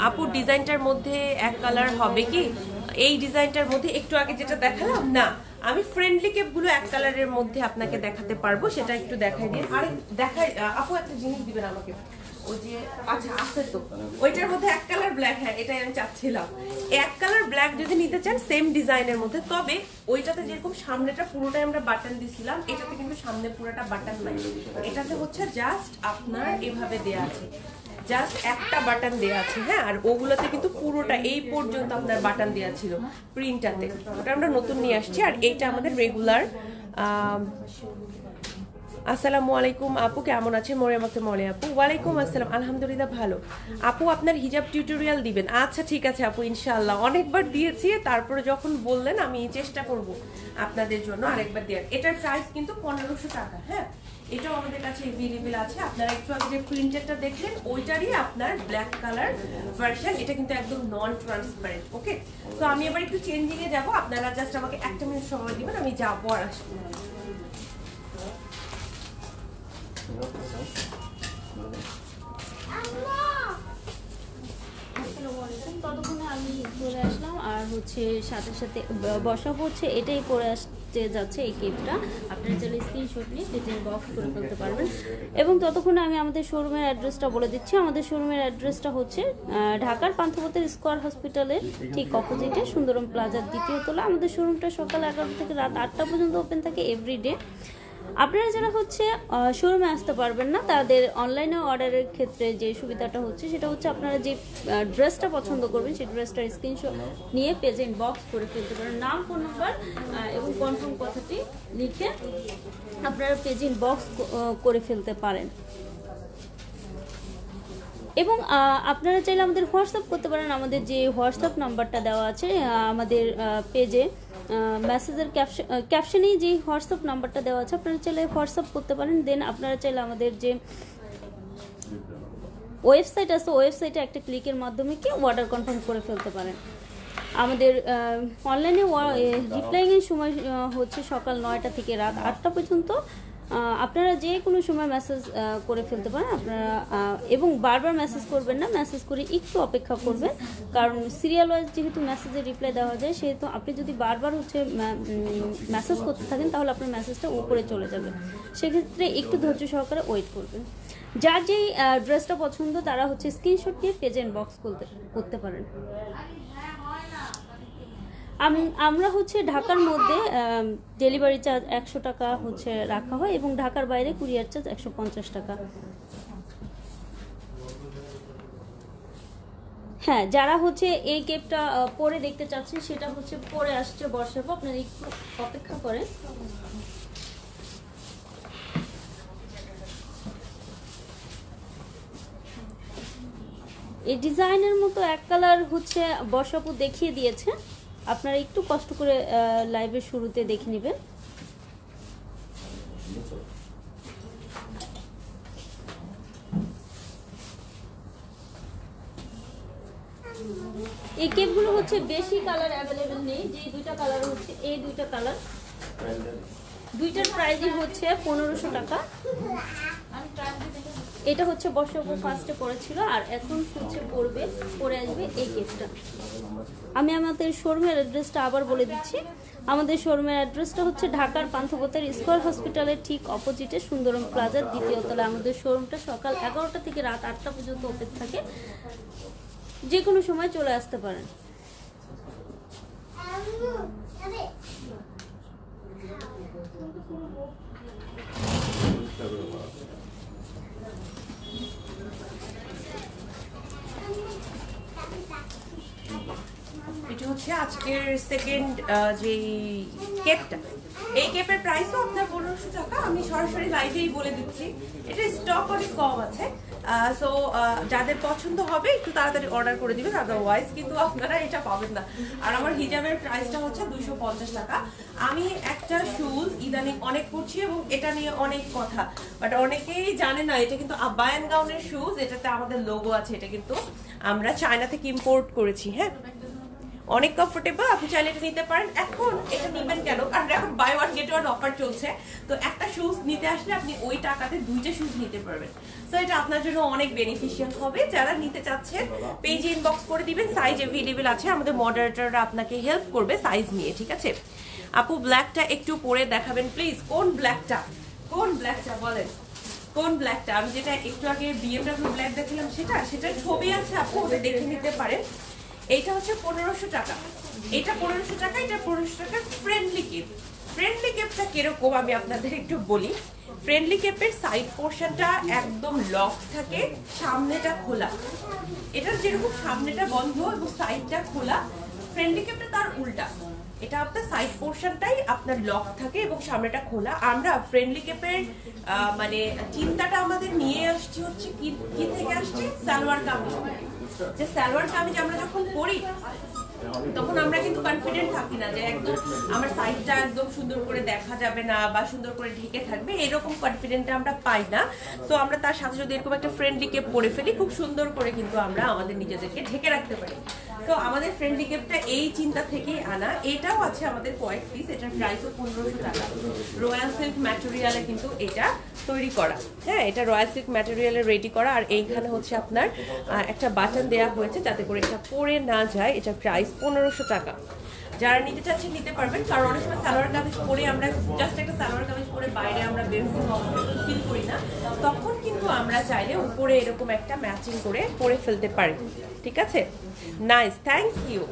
আপুর ডিজাইনটার মধ্যে এক কালার হবে কি? এই ডিজাইনটার মধ্যে একটু আগে যেটা দেখালাম না, আমি ফ্রেন্ডলি কেপগুলো এক কালারের মধ্যে আপনাকে দেখাতে পারবো, সেটা একটু দেখাই দিন। আরে দেখাই আপু, একটা জিনিস দিবেন আমাকে, ওই যে আচ্ছা আছে তো ওইটার মধ্যে এক কালার ব্ল্যাক। হ্যাঁ, এটাই আমি চাচ্ছিলাম। এক কালার ব্ল্যাক যদি নিতে চান সেম ডিজাইনের মধ্যে, তবে ওইটাতে যেরকম সামনেটা পুরোটাই আমরা বাটন দিছিলাম, এটাতে কিন্তু সামনে পুরোটা বাটন নাই। এটাতে হচ্ছে জাস্ট আপনার এভাবে দেয়া আছে, জাস্ট একটা বাটন দেয়া আছে। হ্যাঁ, আর ওগুলোতে কিন্তু পুরোটা এই পর্যন্ত আপনার বাটন দেয়া ছিল প্রিন্টটাতে, ওটা আমরা নতুন নিয়ে আসছি। আর এইটা আমাদের রেগুলার। আসসালামু আলাইকুম আপু, কেমন আছেন? মরিয়ামাকে মলে আপু, ওয়ালাইকুম আসসালাম, আলহামদুলিল্লাহ ভালো। আপু আপনার হিজাব টিউটোরিয়াল দিবেন? আচ্ছা ঠিক আছে আপু, ইনশাআল্লাহ। অনেকবার দিয়েছি, তারপরে যখন বললেন আমি চেষ্টা করব আপনাদের জন্য আরেকবার দেওয়ার। এটার প্রাইস কিন্তু 1500 টাকা। হ্যাঁ, এটাও আমাদের কাছে এভেলেবেল আছে। আপনারা একটু আগে যে প্রিন্টেডটা দেখলেন ওইটারই আপনার ব্ল্যাক কালার ভার্সন। এটা কিন্তু একদম নন ট্রান্সপারেন্ট। ওকে, তো আমি এবার একটু চেঞ্জিং এ যাব, আপনারা জাস্ট আমাকে একটা মিনিট সময় দিবেন, আমি যাবো আর আসবো। ততক্ষণে আমি চলে আসলাম, আর হচ্ছে সাথে সাথে বসাবো হচ্ছে এটাই পরে আসতে যাচ্ছে এই কেপটা। আপনারা চাইলে স্ক্রিনশট নিয়ে পেজে বক্স করে ফেলতে পারবেন। এবং ততক্ষণে আমি আমাদের শোরুমের অ্যাড্রেসটা বলে দিচ্ছি। আমাদের শোরুমের অ্যাড্রেসটা হচ্ছে ঢাকার পান্থপথের স্কয়ার হসপিটালের ঠিক অপোজিটে সুন্দরম প্লাজার দ্বিতীয় তলা। আমাদের শোরুমটা সকাল 11টা থেকে রাত 8টা পর্যন্ত ওপেন থাকে এভরিডে। আপনারা যারা হচ্ছে শোরুমে আসতে পারবেন না, তাদের অনলাইনে অর্ডারের ক্ষেত্রে যে সুবিধাটা হচ্ছে সেটা হচ্ছে আপনারা যে ড্রেসটা পছন্দ করবেন সেই ড্রেসটার স্ক্রিনশট নিয়ে পেজে ইনবক্স করে ফেলতে পারেন। নাম, ফোন নাম্বার এবং কনফার্ম কথাটি লিখে আপনারা পেজে ইনবক্স করে ফেলতে পারেন। এবং আপনারা চাইলে আমাদের হোয়াটসঅ্যাপ করতে পারেন। আমাদের যে হোয়াটসঅ্যাপ নাম্বারটা দেওয়া আছে আমাদের পেজে মেসেজের ক্যাপশনেই যে হোয়াটসঅ্যাপ নাম্বারটা দেওয়া আছে, আপনারা চাইলে হোয়াটসঅ্যাপ করতে পারেন। দেন আপনারা চাইলে আমাদের যে ওয়েবসাইট আছে ওয়েবসাইটে একটা ক্লিকের মাধ্যমে কি অর্ডার কনফার্ম করে ফেলতে পারেন। আমাদের অনলাইনে রিপ্লাইংয়ের সময় হচ্ছে সকাল 9টা থেকে রাত 8টা পর্যন্ত। আপনারা যে কোনো সময় মেসেজ করে ফেলতে পারেন আপনারা, এবং বারবার মেসেজ করবেন না, মেসেজ করে একটু অপেক্ষা করবেন, কারণ সিরিয়াল ওয়াইজ যেহেতু মেসেজে রিপ্লাই দেওয়া যায়, সেহেতু আপনি যদি বারবার হচ্ছে মেসেজ করতে থাকেন তাহলে আপনার মেসেজটা উপরে চলে যাবে। সেক্ষেত্রে একটু ধৈর্য সহকারে ওয়েট করবেন। যার যেই ড্রেসটা পছন্দ তারা হচ্ছে স্ক্রিনশট দিয়ে পেজে ইনবক্স করতে পারেন। আমরা হচ্ছে ঢাকার মধ্যে ডেলিভারি চার্জ 100 টাকা হচ্ছে রাখা হয়, এবং ঢাকার বাইরে কুরিয়ার চার্জ 150 টাকা। হ্যাঁ, যারা হচ্ছে এই কেপটা পরে দেখতে চাচ্ছেন সেটা হচ্ছে পরে আসছে বর্ষাবো, আপনারা একটু অপেক্ষা করেন। এই ডিজাইনের মতো এক কালার হচ্ছে বর্ষাপু দেখিয়ে দিয়েছে, আপনারা একটু কষ্ট করে লাইভের শুরুতে দেখে নেবেন। এই কেপগুলো হচ্ছে বেশি কালার অ্যাভেলেবেল নেই, যে দুইটা কালার হচ্ছে এই দুইটা কালার, দুইটার প্রাইসই হচ্ছে 1500 টাকা। এটা হচ্ছে বর্ষাপু ফার্স্টে পরেছিল, আর এখন হচ্ছে পরে আসবে এই কেপটা। আমি আমাদের শোরুমের অ্যাড্রেসটা আবার বলে দিচ্ছি। আমাদের শোরুমের অ্যাড্রেসটা হচ্ছে ঢাকার পান্থপথের স্কয়ার হসপিটালের ঠিক অপোজিটে সুন্দরম প্লাজার 2য় তলায়। আমাদের শোরুমটা সকাল 11টা থেকে রাত 8টা পর্যন্ত ওপেন থাকে, যে কোনো সময় চলে আসতে পারেন। এটা হচ্ছে আজকের সেকেন্ড যে কেপটা। এই কেপের প্রাইসও আপনার 1500 টাকা। আমি সরাসরি লাইভেই বলে দিচ্ছি, এটা স্টক অনেক কম আছে। সো যাদের পছন্দ হবে একটু তাড়াতাড়ি অর্ডার করে দিবেন, আদারওয়াইজ কিন্তু আপনারা এটা পাবেন না। আর আমার হিজাবের প্রাইসটা হচ্ছে 250 টাকা। আমি একটা শুজ ইদানিং অনেক পরছি এবং এটা নিয়ে অনেক কথা, বাট অনেকেই জানে না এটা কিন্তু আবায়ান গাউনের শুজ। এটাতে আমাদের লোগো আছে, এটা কিন্তু আমরা চায়না থেকে ইম্পোর্ট করেছি। হ্যাঁ, অনেক কমফোর্টেবল, আপনি চাইলে এটা নিতে পারেন। এখন এটা নিবেন কেন? কারণ এখন buy one get one offer চলছে। তো একটা শুজ নিতে আসলে আপনি ওই টাকাতে 2টা শুজ নিতে পারবেন। তো এটা আপনার জন্য অনেক বেনিফিশিয়াল হবে। যারা নিতে চাচ্ছেন পেজে ইনবক্স করে দিবেন, সাইজ অ্যাভেলেবেল আছে। আমাদের মডারেটররা আপনাকে হেল্প করবে সাইজ নিয়ে, ঠিক আছে? আপু ব্ল্যাকটা একটু পরে দেখাবেন প্লিজ। কোন ব্ল্যাকটা বলেন, কোন ব্ল্যাকটা? আমি যেটা একটু আগে BMW ব্ল্যাক দেখালাম সেটার ছবি আছে, আপু ওটা দেখে নিতে পারেন। এইটা হচ্ছে 1500 টাকা, এটা 1500 টাকা, এটা 1500 টাকার ফ্রেন্ডলি কেপ। ফ্রেন্ডলি কেপটা কিরকম আমি আপনাদের একটু বলি। ফ্রেন্ডলি কেপের সাইড পোর্শনটা একদম লক থাকে, সামনেটা খোলা। এটার যেরকম সামনেটা বন্ধ এবং সাইডটা খোলা, ফ্রেন্ডলি কেপটা তার উল্টা। এটা আপনার সাইড পোর্শনটাই আপনার লক থাকে এবং সামনেটা খোলা। আমরা ফ্রেন্ডলি কেপের মানে চিন্তাটা আমাদের নিয়ে আসছি হচ্ছে কি থেকে আসছে, সালোয়ার কামিজ। যে সালোয়ার কামিজ আমরা যখন পরি তখন আমরা কিন্তু কনফিডেন্ট থাকি না যে একদম আমার সাইডটা একদম সুন্দর করে দেখা যাবে না বা সুন্দর করে ঢেকে থাকবে, এরকম কনফিডেন্ট আমরা পাই না। তো আমরা তার সাথে যদি এরকম একটা ফ্রেন্ডলি কেপ পরে ফেলি, খুব সুন্দর করে কিন্তু আমরা আমাদের নিজেদেরকে ঢেকে রাখতে পারি। তো আমাদের ফ্রেন্ডলি কেপটা এই চিন্তা থেকেই আনা। এটাও আছে আমাদের কয়েক পিস, এটার প্রাইসও 1500 টাকা। রয়্যাল সিল্ক ম্যাটেরিয়ালে কিন্তু এটা তৈরি করা। হ্যাঁ, এটা রয়্যাল সিল্ক ম্যাটেরিয়ালে রেডি করা। আর এইখানে হচ্ছে আপনার একটা বাটন দেওয়া হয়েছে যাতে করে এটা পরে না যায়। এটার প্রাইস 1500 টাকা। যারা নিতে চাচ্ছেন নিতে পারবেন, কারণ অনেক সময় সালোয়ার কামিজ পরে আমরা জাস্ট একটা সালোয়ার কামিজ পরে বাইরে আমরা বের ফিল করি না, তখন কিন্তু আমরা চাইলে উপরে এরকম একটা ম্যাচিং করে পরে ফেলতে পারি। ঠিক আছে, নাইস, থ্যাংক ইউ।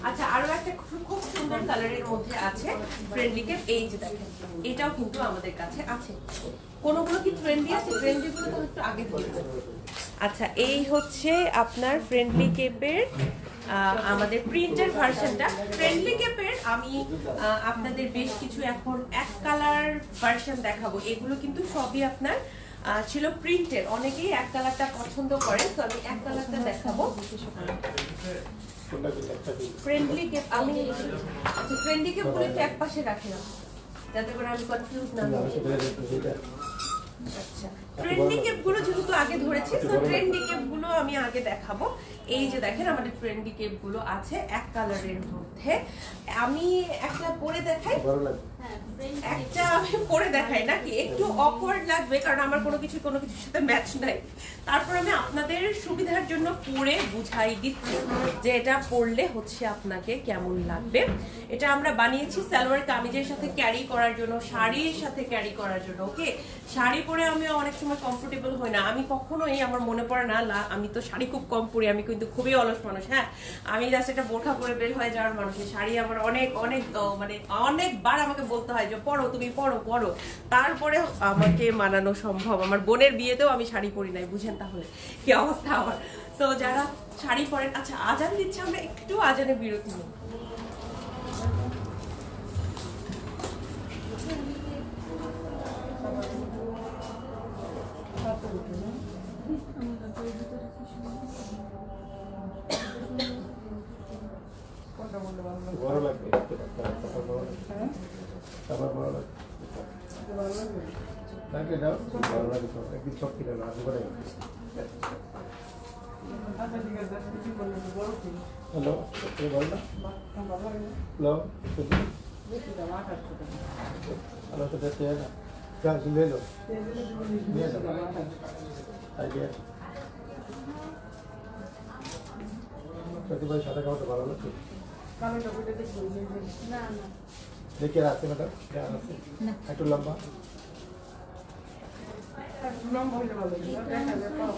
আচ্ছা, আরো একটা খুব সুন্দর কালারের মধ্যে আছে ফ্রেন্ডলি কেপ। এই যে দেখেন, এটাও কিন্তু আমাদের কাছে আছে। কোনগুলো কি ট্রেন্ডি আছে, ট্রেন্ডি গুলো তো একটু আগে দিয়ে। আচ্ছা, এই হচ্ছে আপনার ফ্রেন্ডলি কেপের আমাদের প্রিন্টের ভার্সনটা। ফ্রেন্ডলি কেপের আমি আপনাদের বেশ কিছু এখন এক কালার ভার্সন দেখাবো। এগুলো কিন্তু সবই আপনার ছিল প্রিন্টের। অনেকেই এক কালারটা পছন্দ করেন, তো আমি এক কালারটা দেখাবো। ফ্রেন্ডলি কেপ আমি ফ্রেন্ডলি কেপ গুলো একটু এক পাশে রাখলাম যাতে করে আমি কনফিউজ না হই। আচ্ছা, ট্রেন্ডি কেপ গুলো যেহেতু আগে ধরেছি, তো ট্রেন্ডি কেপ গুলো আমি আগে দেখাবো। এই যে দেখেন আমাদের ট্রেন্ডি কেপ গুলো আছে এক কালারের মধ্যে। আমি একটা পরে দেখাই, একটা আমি পরে দেখাই নাকি একটু অকওয়ার্ড লাগবে, কারণ আমার কোনো কিছুর সাথে ম্যাচ নাই। তারপর আমি আপনাদের সুবিধার জন্য পরে বুঝাই দিচ্ছি যে এটা পরলে হচ্ছে আপনাকে কেমন লাগবে। এটা আমরা বানিয়েছি সালোয়ার কামিজের সাথে ক্যারি করার জন্য, শাড়ির সাথে ক্যারি করার জন্য। ওকে, শাড়ি পরে আমি অনেক সময় কমফোর্টেবল হই না। আমি কখনোই, আমার মনে পড়ে না, আমি তো শাড়ি খুব কম পরি, আমি কিন্তু খুবই অলস মানুষ। হ্যাঁ, আমি জাস্ট একটা বোরখা পরে বের হয়ে যাওয়ার মানুষ। শাড়ি আমার অনেক অনেক মানে অনেকবার আমাকে বলতে হয় যে পরো, তুমি পরো, তারপরে আমাকে মানানো সম্ভব। আমার বোনের বিয়েতেও আমি শাড়ি পরি নাই, বুঝেন তাহলে কি অবস্থা আমার। তো যারা শাড়ি পরেন, আচ্ছা আজান দিচ্ছে, আমরা একটু আজানে বিরতি নিই। ভালো লাগবে, তারপর ভালো লাগবে নাকি দাও, ভালো লাগে তো একদিন সব কিনে না করে। হ্যালো, তুমি বল না। হ্যালো, হ্যালো, তো দেখতে না क्या ले लो ले लो आइडिया प्रतिभा सादा खाओ तो ভালো লাগে কালোটা বলে দেখো না না দেখে রাখতে ম্যাডাম क्या আছে না একটু লম্বা লম্বা হলে ভালো লাগে দেখা যায় পাও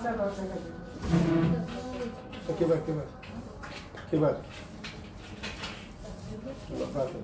সাদা দেখা যায় কিবার লম্বা আছে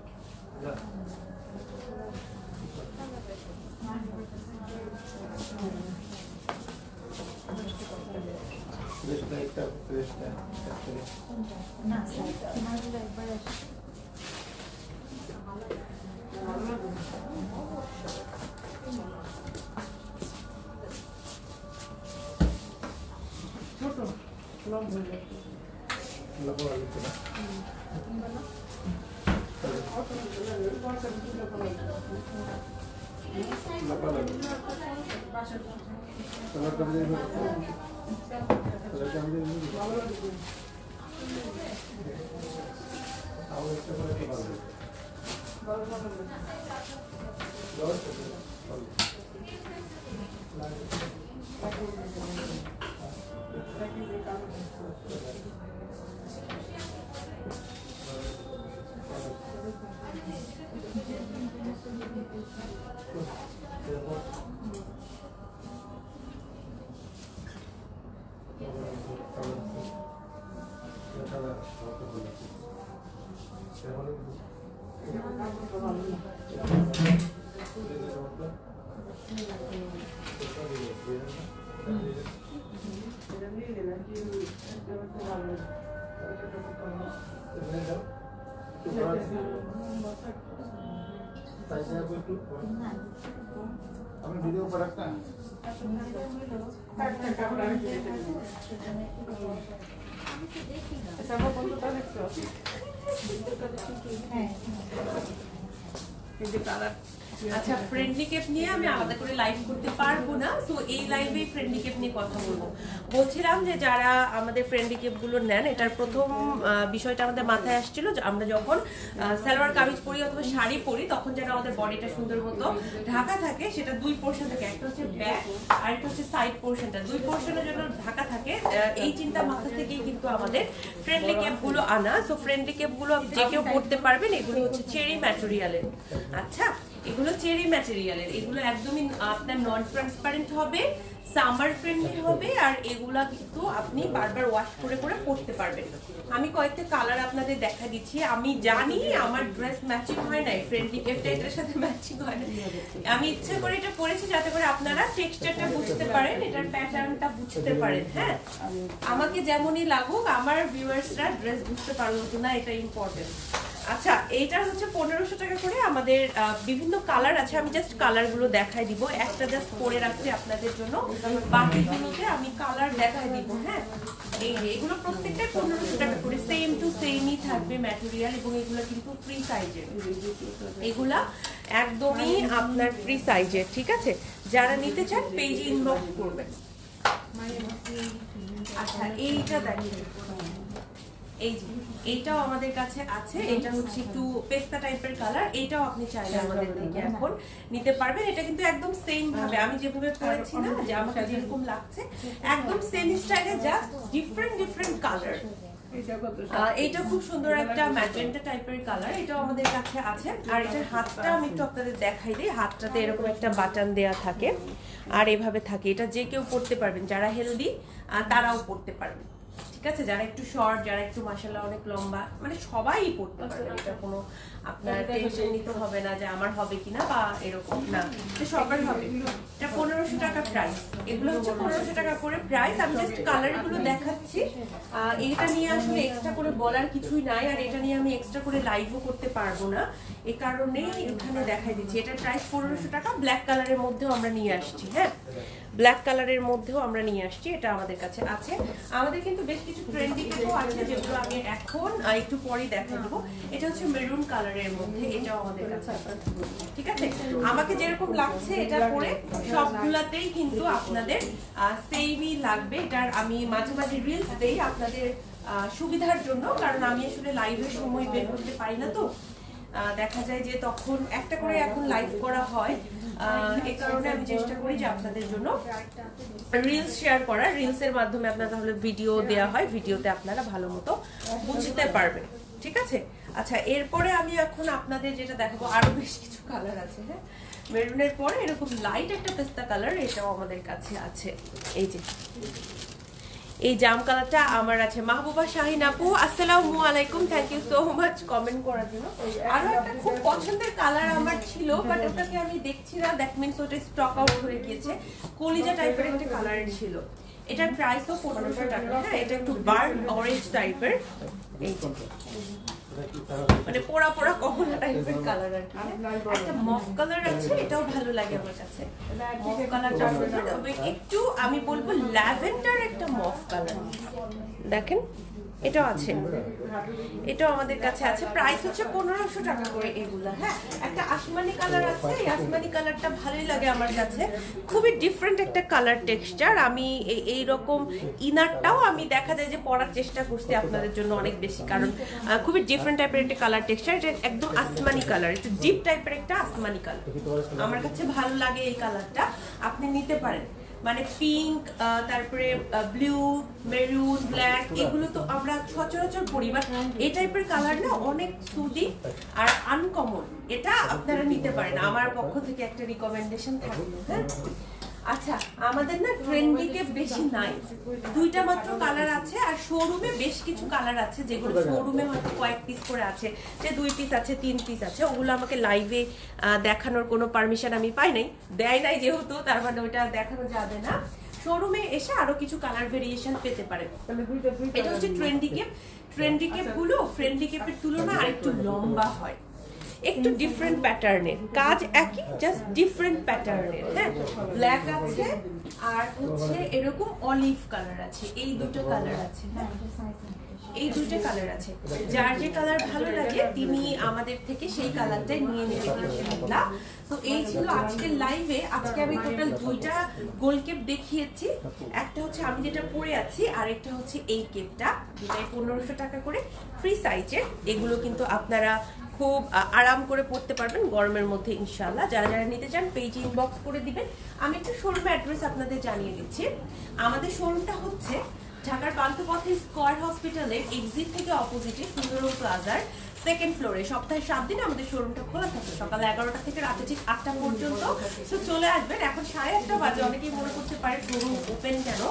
আমি ভিডিও করাক না আচ্ছা আমরা কোনটা দেখছো হ্যাঁ এই যে কালার আচ্ছা ফ্রেন্ডলি কেপ নিয়ে আমি আলাদা করে লাইভ করতে পারবো না, তো এই লাইভে ফ্রেন্ডলি কেপ নিয়ে কথা বলবো। বলছিলাম যে যারা আমাদের ফ্রেন্ডলি কেপগুলো নেন, এটার প্রথম বিষয়টা আমাদের মাথায় আসছিল যে আমরা যখন সালোয়ার কামিজ পরি অথবা শাড়ি পরি তখন যেন আমাদের বডিটা সুন্দর মতো ঢাকা থাকে, সেটা দুই পোর্শন থাকে, একটা হচ্ছে ব্যাক আর একটা হচ্ছে সাইড পোর্শনটা, দুই পোর্শনের জন্য ঢাকা থাকে। এই চিন্তা মাথা থেকেই কিন্তু আমাদের ফ্রেন্ডলি কেপগুলো আনা। সো ফ্রেন্ডলি কেপগুলো যে কেউ পরতে পারবেন। এগুলো হচ্ছে চেরি ম্যাটেরিয়ালের। আচ্ছা, এগুলো চেরি ম্যাটেরিয়ালের, এগুলো একদমই আপনার নন ট্রান্সপারেন্ট হবে, সামার ফ্রেন্ডলি হবে, আর এগুলা কিন্তু আপনি বারবার ওয়াশ করে করে পরতে পারবেন। আমি কয়েকটা কালার আপনাদের দেখা দিচ্ছি। আমি জানি আমার ড্রেস ম্যাচিং হয় নাই, ফ্রেন্ডলি কেপটা এটার সাথে ম্যাচিং হয় না, আমি ইচ্ছে করে এটা পরেছি যাতে করে আপনারা টেক্সচারটা বুঝতে পারেন, এটার প্যাটার্নটা বুঝতে পারেন। হ্যাঁ, আমাকে যেমনই লাগুক আমার ভিউয়ার্সরা ড্রেস বুঝতে পারলো কিনা এটা ইম্পর্টেন্ট। আচ্ছা, এইটা হচ্ছে 1500 টাকা করে। আমাদের বিভিন্ন কালার আছে, আমি জাস্ট কালারগুলো দেখাই দিব, একটা জাস্ট পরে রাখছি আপনাদের জন্য, বাকিগুলোতে আমি কালার দেখাই দিব। হ্যাঁ, এই যে এগুলো প্রত্যেকটাই 1500 টাকা করে, সেম টু সেমই থাকবে ম্যাটেরিয়াল, এবং এগুলো কিন্তু ফ্রি সাইজের, এগুলা একদমই আপনার ফ্রি সাইজের। ঠিক আছে, যারা নিতে চান পেজে ইনবক্স করবেন। আচ্ছা, এইটা দেখেন, এই যে এইটাও আমাদের কাছে আছে, এটা হচ্ছে একটু পেস্তা টাইপের কালার, এইটাও আপনি চাইলে আমাদের থেকে এখন নিতে পারবেন। এটা কিন্তু একদম সেম ভাবে আমি যেভাবে পরেছি না, যে আমাকে যেরকম লাগছে একদম সেম স্টাইলে, জাস্ট ডিফারেন্ট কালার। এইটা খুব সুন্দর একটা ম্যাজেন্টা টাইপের কালার, এটাও আমাদের কাছে আছে। আর এটার হাতটা আমি একটু আপনাদের দেখাই দিই, হাতটাতে এরকম একটা বাটন দেয়া থাকে আর এভাবে থাকে। এটা যে কেউ পরতে পারবেন, যারা হেলদি তারাও পরতে পারবেন। ঠিক আছে, যারা একটু শর্ট, যারা একটু মাশাআল্লাহ অনেক লম্বা, মানে সবাই পড়তে পারবে। এটা কোনো আপনার টেনশন নিতে হবে না যে আমার হবে কিনা বা এরকম না, এটা সবার হবে। এটা 1500 টাকা প্রাইস, এগুলো হচ্ছে 1500 টাকা করে প্রাইস। আমি জাস্ট কালারগুলো দেখাচ্ছি, এটা নিয়ে আসলে এক্সট্রা করে বলার কিছুই নাই, আর এটা নিয়ে আমি এক্সট্রা করে লাইভও করতে পারবো না, এই কারণেই এখানে দেখাই দিচ্ছি। এটার প্রাইস 1500 টাকা। ব্ল্যাক কালারের মধ্যেও আমরা নিয়ে আসছি। হ্যাঁ, ব্ল্যাক কালারের মধ্যেও আমরা নিয়ে আসছি, এটা আমাদের কাছে আছে। আমাদের কিন্তু বেশ কিছু ট্রেন্ডি কেপও আছে, যেগুলো আমি এখন একটু পরেই দেখাই দেবো। এটা হচ্ছে মেরুন কালারের মধ্যে, এটাও আমাদের কাছে আছে। ঠিক আছে, আমাকে যেরকম লাগছে এটা পরে সবগুলাতেই কিন্তু আপনাদের সেমই লাগবে। এটার আমি মাঝে মাঝে রিলস দেই আপনাদের সুবিধার জন্য, কারণ আমি আসলে লাইভের সময় বের করতে পারি না, তো দেখা যায় যে তখন একটা করে এখন লাইভ করা হয়, এই কারণে আমি চেষ্টা করি যে আপনাদের জন্য রিলস শেয়ার করা, রিলসের মাধ্যমে আপনার তাহলে ভিডিও দেওয়া হয়, ভিডিওতে আপনারা ভালো মতো বুঝতে পারবেন। ঠিক আছে, আচ্ছা এরপরে আমি এখন আপনাদের যেটা দেখাবো আরো বেশ কিছু কালার আছে। হ্যাঁ, মেরুনের পরে এরকম লাইট একটা পেস্তা কালার, এটাও আমাদের কাছে আছে। এই যে এই জাম কালারটা আমার আছে। মাহবুবা শাহিন আপু আসসালামু আলাইকুম, thank you so much comment করার জন্য। আরো একটা খুব পছন্দের কালার আমার ছিল, বাট ওটাকে আমি দেখছি না, দ্যাট মিন্স ওটা স্টক আউট হয়ে গিয়েছে। কলিজা টাইপের একটা কালারের ছিল, এটার প্রাইসও 1500 টাকা। হ্যাঁ, এটা একটু বার্ন অরেঞ্জ টাইপের, এই মানে পোড়া পোড়া কমলা টাইপের কালার আর কি। একটা মফ কালার আছে, এটাও ভালো লাগে আমার কাছে। মফ কালারটা একটু আমি বলবো ল্যাভেন্ডার একটা মফ কালার, দেখেন এটাও আছে, এটাও আমাদের কাছে আছে। প্রাইস হচ্ছে 1500 টাকা করে এগুলা। হ্যাঁ, একটা আসমানি কালার আছে, এই আসমানি কালারটা ভালোই লাগে আমার কাছে, খুবই ডিফারেন্ট একটা কালার টেক্সচার। আমি এই রকম ইনারটাও আমি দেখা যায় যে পরার চেষ্টা করছি আপনাদের জন্য অনেক বেশি, কারণ খুবই ডিফারেন্ট টাইপের একটা কালার টেক্সচার। এটা একদম আসমানি কালার, একটু ডিপ টাইপের একটা আসমানি কালার, আমার কাছে ভালো লাগে এই কালারটা, আপনি নিতে পারেন। মানে পিঙ্ক, তারপরে ব্লু, মেরুন, ব্ল্যাক, এগুলো তো আমরা সচরাচর পরি, বাট এই টাইপের কালার না অনেক সুদি আর আনকমন, এটা আপনারা নিতে পারেন, আমার পক্ষ থেকে একটা রিকমেন্ডেশন থাকবে। হ্যাঁ, আচ্ছা আমাদের না ট্রেন্ডিকে বেশি নাই, দুইটা মাত্র কালার আছে, আর শোরুমে বেশ কিছু কালার আছে যেগুলো শোরুমে হয়তো কয়েক পিস করে আছে, যে 2 পিস আছে 3 পিস আছে, ওগুলো আমাকে লাইভে দেখানোর কোনো পারমিশন আমি পাই নাই, দেয় নাই যেহেতু, তার মানে ওটা দেখানো যাবে না। শোরুমে এসে আরো কিছু কালার ভেরিয়েশন পেতে পারেন। এটা হচ্ছে ট্রেন্ডি কেপ, ট্রেন্ডি কেপ গুলো ফ্রেন্ডলি কেপের তুলনায় আরেকটু লম্বা হয়, একটু ডিফারেন্ট প্যাটার্নের, কাজ একই জাস্ট ডিফারেন্ট প্যাটার্নের। হ্যাঁ, ব্ল্যাক আছে আর হচ্ছে এরকম অলিভ কালার আছে, এই দুটো কালার আছে। হ্যাঁ, এই দুটো কালার আছে, যার যে কালার ভালো লাগে তিনি আমাদের থেকে সেই কালারটাই নিয়ে নেবেন ইনশাআল্লাহ। তো এই ছিল আজকের লাইভে। আজকে আমি টোটাল 2টা গোল কেপ দেখিয়েছি, একটা হচ্ছে আমি যেটা পরে আছি, আর একটা হচ্ছে এই কেপটা, দুটাই 1500 টাকা করে, ফ্রি সাইজের। এগুলো কিন্তু আপনারা খুব আরাম করে পড়তে পারবেন গরমের মধ্যে ইনশাআল্লাহ। যারা যারা নিতে চান পেজে ইনবক্স করে দিবেন। আমি একটু শোরুমের অ্যাড্রেস আপনাদের জানিয়ে দিচ্ছি। আমাদের শোরুমটা হচ্ছে ঢাকার পান্থপথে স্কয়ার হসপিটালের এক্সিট থেকে অপোজিটে সুন্দরম প্লাজার 2nd ফ্লোরে। সপ্তাহে 7 দিন আমাদের শোরুমটা খোলা থাকে, সকাল 11টা থেকে রাতে ঠিক 8টা পর্যন্ত। তো চলে আসবেন। এখন 1:30 বাজে, অনেকেই মনে করতে পারে শোরুম ওপেন কেন,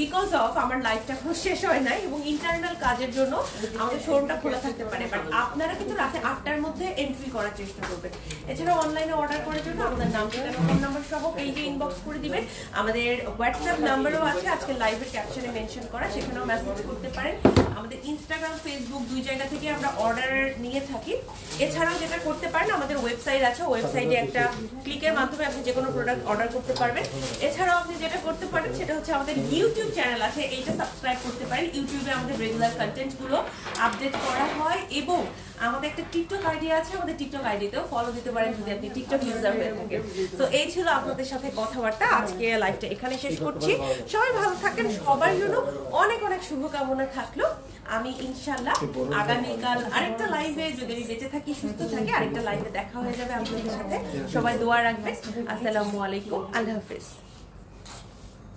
বিকজ অফ আমার লাইফটা এখনো শেষ হয় নাই এবং ইন্টারনাল কাজের জন্য আমাদের শোরুমটা খোলা থাকতে পারে, বাট আপনারা কিন্তু রাতে 8টার মধ্যে এন্ট্রি করার চেষ্টা করবেন। এছাড়া অনলাইনে অর্ডার করার জন্য আপনার নাম, ঠিকানা, ফোন নাম্বার সহ পেজে ইনবক্স করে দিবেন। আমাদের হোয়াটসঅ্যাপ নাম্বারও আছে আজকে লাইভের ক্যাপশনে মেনশন করা, সেখানেও মেসেজ করতে পারেন। আমাদের ইনস্টাগ্রাম, ফেসবুক 2 জায়গা থেকে আমরা অর্ডার নিয়ে থাকি। এছাড়াও যেটা করতে পারেন, আমাদের ওয়েবসাইট আছে, ওয়েবসাইটে একটা ক্লিকের মাধ্যমে আপনি যে কোনো প্রোডাক্ট অর্ডার করতে পারবেন। এছাড়াও আপনি যেটা করতে পারেন সেটা হচ্ছে আমাদের ইউটিউব চ্যানেল আছে, এইটা সাবস্ক্রাইব করতে পারেন। ইউটিউবে আমাদের রেগুলার কন্টেন্টগুলো আপডেট করা হয়, এবং আমাদের একটা টিকটক আইডি আছে, আমাদের টিকটক আইডিতেও ফলো দিতে পারেন যদি আপনি টিকটক ইউজার হয়ে থাকেন। তো এই ছিল আপনাদের সাথে কথাবার্তা, আজকে লাইভটা এখানে শেষ করছি। সবাই ভালো থাকেন, সবার জন্য অনেক অনেক শুভকামনা থাকলো। আমি ইনশাআল্লাহ আগামীকাল আরেকটা লাইভে, যদি আমি বেঁচে থাকি সুস্থ থাকি, আরেকটা লাইভে দেখা হয়ে যাবে আপনাদের সাথে। সবাই দোয়া রাখবেন। আসসালামু আলাইকুম, আল্লাহ হাফেজ।